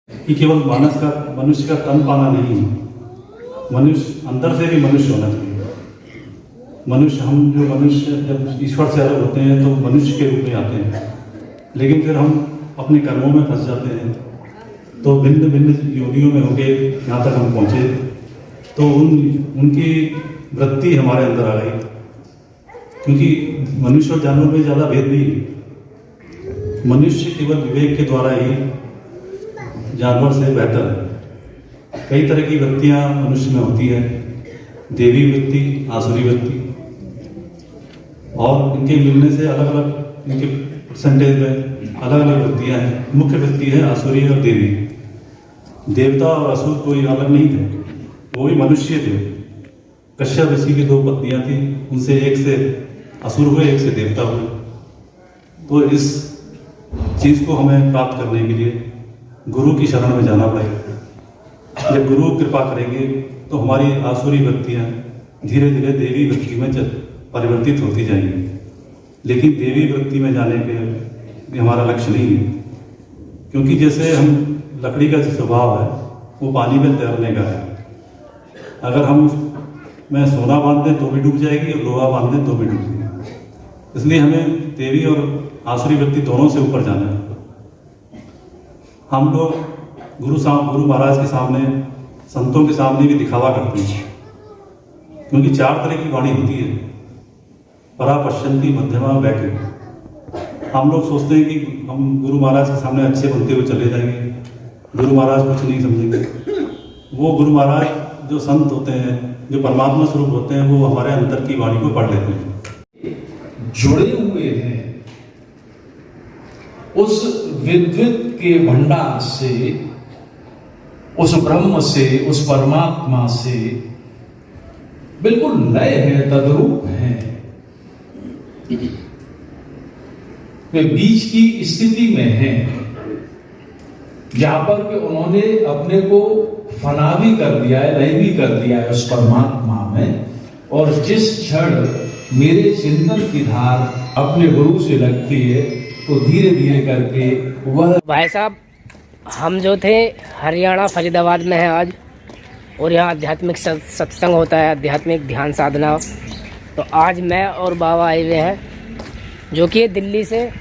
कि केवल मनुष्य का तन पाना नहीं, मनुष्य अंदर से भी मनुष्य होना चाहिए। मनुष्य जब ईश्वर से अलग होते हैं तो मनुष्य के रूप में आते हैं, लेकिन फिर हम अपने कर्मों में फंस जाते हैं। तो भिन्न भिन्न योनियों में होके यहाँ तक हम पहुँचे, तो उनकी वृत्ति हमारे अंदर आ गई। क्योंकि मनुष्य और जानवर में ज़्यादा भेद नहीं, मनुष्य केवल विवेक के द्वारा ही जानवर से बेहतर है। कई तरह की वृत्तियाँ मनुष्य में होती है, देवी वृत्ति, आसुरी वृत्ति, और इनके मिलने से अलग अलग इनके परसेंटेज में अलग अलग वृत्तियाँ हैं। मुख्य वृत्ति है आसुरी और देवी। देवता और असुर कोई अलग नहीं थे, वो भी मनुष्य थे। कश्यप ऋषि की 2 पत्नियाँ थी, उनसे एक से असुर हुए, एक से देवता हुए। तो इस चीज़ को हमें प्राप्त करने के लिए गुरु की शरण में जाना पड़ेगा। जब गुरु कृपा करेंगे तो हमारी आसुरी वृत्तियाँ धीरे धीरे देवी वृत्ति में परिवर्तित होती जाएंगी। लेकिन देवी वृत्ति में जाने के हमारा लक्ष्य नहीं है, क्योंकि जैसे हम लकड़ी का जो स्वभाव है वो पानी में तैरने का है। अगर हम उसमें सोना बांध दें तो भी डूब जाएगी और लोहा बांध दें तो भी डूब जाएगी। इसलिए हमें देवी और आसुरी वृत्ति दोनों से ऊपर जाना है। हम लोग गुरु महाराज के सामने, संतों के सामने भी दिखावा करते हैं, क्योंकि 4 तरह की वाणी होती है, परा, पश्चंती, मध्यमा, वैकृत। हम लोग सोचते हैं कि हम गुरु महाराज के सामने अच्छे बनते हुए चले जाएंगे, गुरु महाराज कुछ नहीं समझेंगे। वो गुरु महाराज जो संत होते हैं, जो परमात्मा स्वरूप होते हैं, वो हमारे अंदर की वाणी को पढ़ लेते हैं, जुड़े हुए हैं उस विद्युत के भंडार से, उस ब्रह्म से, उस परमात्मा से। बिल्कुल नए हैं, तद्रूप हैं। वे बीच की स्थिति में हैं, जहां पर कि उन्होंने अपने को फना भी कर दिया है, लय भी कर दिया है उस परमात्मा में। और जिस क्षण मेरे चिंतन की धार अपने गुरु से लगती है तो धीरे धीरे करके वह। भाई साहब, हम जो थे हरियाणा फरीदाबाद में हैं आज, और यहाँ आध्यात्मिक सत्संग होता है, आध्यात्मिक ध्यान साधना। तो आज मैं और बाबा आए हुए हैं, जो कि दिल्ली से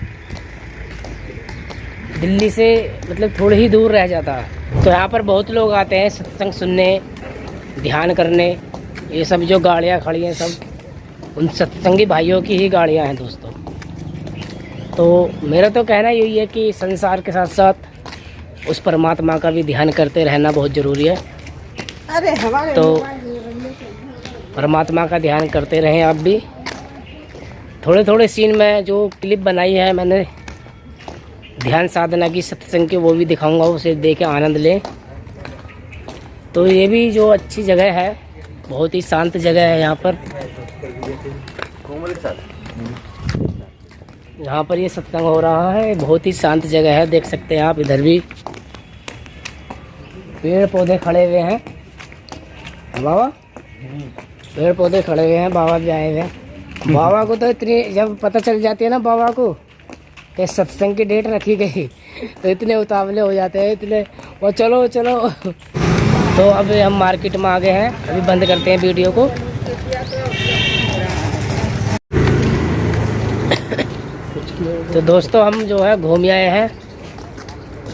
मतलब थोड़ी ही दूर रह जाता है। तो यहाँ पर बहुत लोग आते हैं सत्संग सुनने, ध्यान करने। ये सब जो गाड़ियाँ खड़ी हैं सब उन सत्संगी भाइयों की ही गाड़ियाँ हैं दोस्तों। तो मेरा तो कहना यही है कि संसार के साथ साथ उस परमात्मा का भी ध्यान करते रहना बहुत ज़रूरी है। तो परमात्मा का ध्यान करते रहें आप भी। थोड़े थोड़े सीन में जो क्लिप बनाई है मैंने ध्यान साधना की, सत्संग की, वो भी दिखाऊंगा, उसे देख के आनंद लें। तो ये भी जो अच्छी जगह है, बहुत ही शांत जगह है। यहाँ पर ये सत्संग हो रहा है, बहुत ही शांत जगह है। देख सकते हैं आप, इधर भी पेड़ पौधे खड़े हुए हैं। बाबा, पेड़ पौधे खड़े हुए हैं, बाबा भी आए हुए हैं। बाबा को तो इतनी जब पता चल जाती है ना बाबा को कि सत्संग की डेट रखी गई, तो इतने उतावले हो जाते हैं, इतने वो चलो चलो। तो अब हम मार्केट में आ गए हैं, अभी बंद करते हैं वीडियो को। तो दोस्तों, हम जो है घूम आए हैं,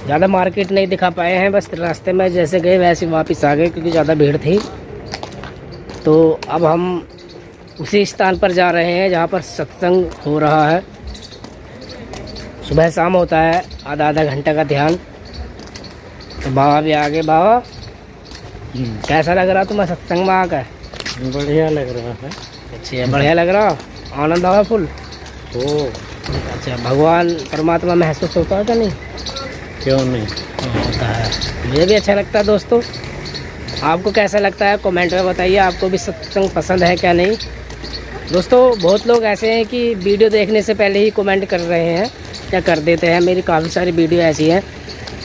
ज़्यादा मार्केट नहीं दिखा पाए हैं, बस रास्ते में जैसे गए वैसे वापस आ गए, क्योंकि ज़्यादा भीड़ थी। तो अब हम उसी स्थान पर जा रहे हैं जहाँ पर सत्संग हो रहा है। सुबह शाम होता है, आधा घंटा का ध्यान। तो बाबा भी आ गए। बाबा, कैसा लग रहा तुम्हें सत्संग में आकर? बढ़िया लग रहा है। अच्छा, बढ़िया लग रहा, आनंद आवा फुल। तो अच्छा, भगवान परमात्मा महसूस होता है क्या? नहीं, क्यों नहीं होता है। मुझे भी अच्छा लगता है दोस्तों। आपको कैसा लगता है कमेंट में बताइए, आपको भी सत्संग पसंद है क्या नहीं। दोस्तों, बहुत लोग ऐसे हैं कि वीडियो देखने से पहले ही कमेंट कर रहे हैं या कर देते हैं। मेरी काफ़ी सारी वीडियो ऐसी हैं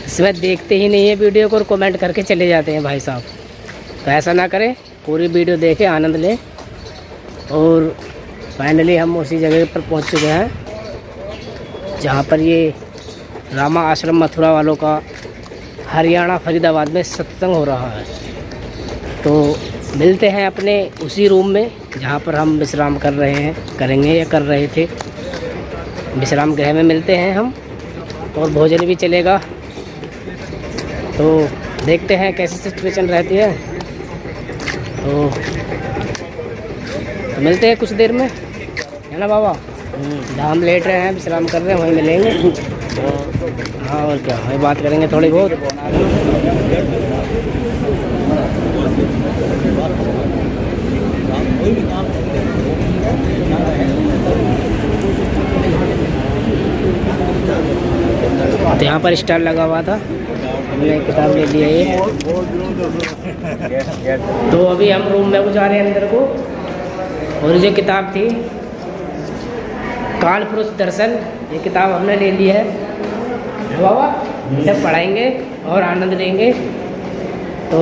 इसमें देखते ही नहीं है वीडियो को और कमेंट करके चले जाते हैं भाई साहब। तो ऐसा ना करें, पूरी वीडियो देखें, आनंद लें। और फाइनली हम उसी जगह पर पहुंच चुके हैं जहाँ पर ये रामा आश्रम मथुरा वालों का हरियाणा फरीदाबाद में सत्संग हो रहा है। तो मिलते हैं अपने उसी रूम में जहाँ पर हम विश्राम कर रहे हैं, करेंगे या कर रहे थे। विश्राम गृह में मिलते हैं हम, और भोजन भी चलेगा। तो देखते हैं कैसी सिचुएशन रहती है। तो मिलते हैं कुछ देर में, है ना बाबा? जहाँ हम लेट रहे हैं, विश्राम कर रहे हैं, वहीं मिलेंगे। हाँ, और क्या, वही बात करेंगे थोड़ी बहुत। तो यहाँ पर स्टार लगा हुआ था, हमने किताब ले लिया ये। तो अभी हम रूम में जा रहे हैं अंदर को, और जो किताब थी काल पुरुष दर्शन, ये किताब हमने ले ली है बाबा। इसे पढ़ाएंगे और आनंद लेंगे। तो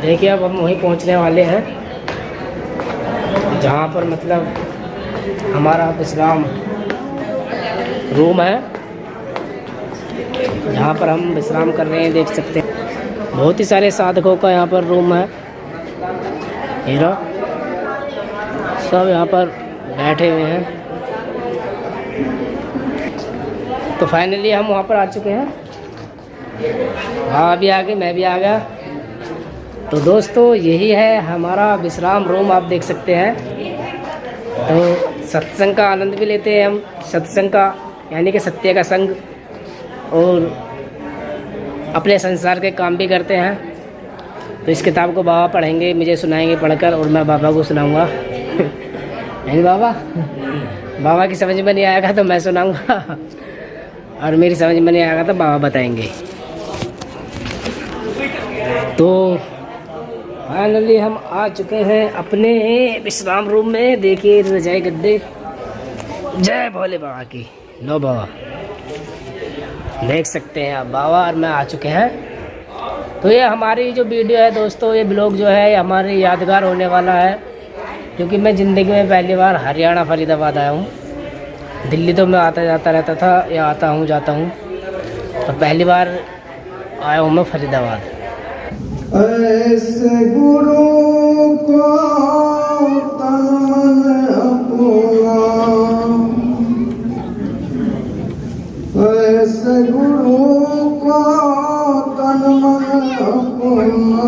देखिए अब हम वहीं पहुंचने वाले हैं जहाँ पर मतलब हमारा विश्राम रूम है, जहाँ पर हम विश्राम कर रहे हैं। देख सकते हैं बहुत ही सारे साधकों का यहाँ पर रूम है। हीरा सब यहाँ पर बैठे हुए हैं। तो फाइनली हम वहाँ पर आ चुके हैं। हाँ, अभी आ गए, मैं भी आ गया। तो दोस्तों यही है हमारा विश्राम रूम, आप देख सकते हैं। तो सत्संग का आनंद भी लेते हैं हम, सत्संग का यानी कि सत्य का संग, और अपने संसार के काम भी करते हैं। तो इस किताब को बाबा पढ़ेंगे, मुझे सुनाएंगे पढ़कर, और मैं बाबा को सुनाऊंगा। नहीं बाबा की समझ में नहीं आएगा तो मैं सुनाऊंगा, और मेरी समझ में नहीं आएगा तो बाबा बताएंगे। तो फाइनली हम आ चुके हैं अपने विश्राम रूम में। देखिए रजाई गद्दे, जय भोले बाबा की। लो बाबा, देख सकते हैं आप, बाबा और मैं आ चुके हैं। तो ये हमारी जो वीडियो है दोस्तों, ये ब्लॉग जो है हमारे यादगार होने वाला है, क्योंकि मैं ज़िंदगी में पहली बार हरियाणा फरीदाबाद आया हूँ। दिल्ली तो मैं आता जाता रहता था, या आता हूँ जाता हूँ, तो पहली बार आया हूँ मैं फरीदाबाद। ऐसे गुरु को तन मन अपना, ऐसे गुरु को तन मन अपना,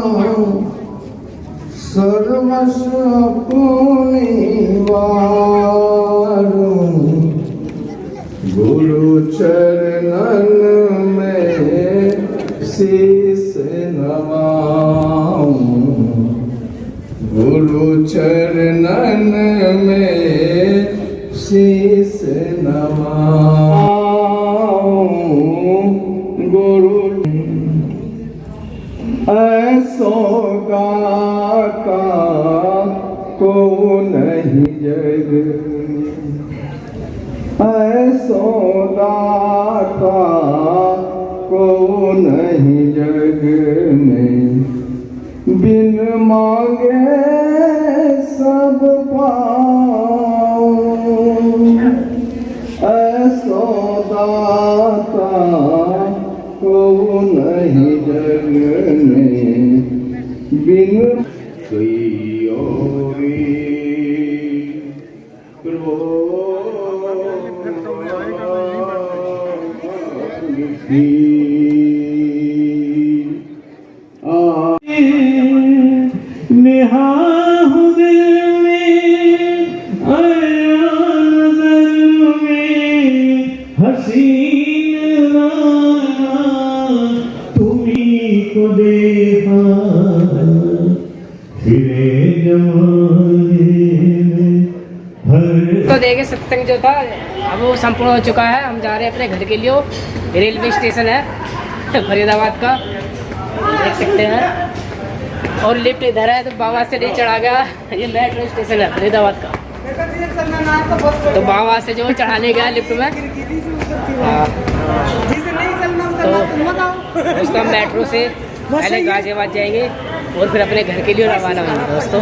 सर्वस्व अपनी वारूं, गुरु चरणन में शीस नवाऊं, गुरु चरणन में शीस नवाऊं, गुरु ऐसो गाता को नहीं जग, ऐसो गाता को नहीं जग में, बिन मांगे सब पाऊं, ऐसो दाता को नहीं जग में, बिन कोई औरी नेहा हो दिल में, आया नजर में, हसीन तुम्हीं को देखा, फिरे जमाने में हर। तो देखिए सत्संग जो था अब वो संपूर्ण हो चुका है। हम जा रहे हैं अपने घर के लिए। रेलवे स्टेशन है फरीदाबाद का, देख सकते हैं, और लिफ्ट इधर है। तो बाबा से नहीं चढ़ा गया, ये मेट्रो स्टेशन है फरीदाबाद का। तो बाबा से जो चढ़ाने गया लिफ्ट में, तो दोस्तों हम मेट्रो से पहले गाजियाबाद जाएंगे और फिर अपने घर के लिए रवाना होंगे दोस्तों।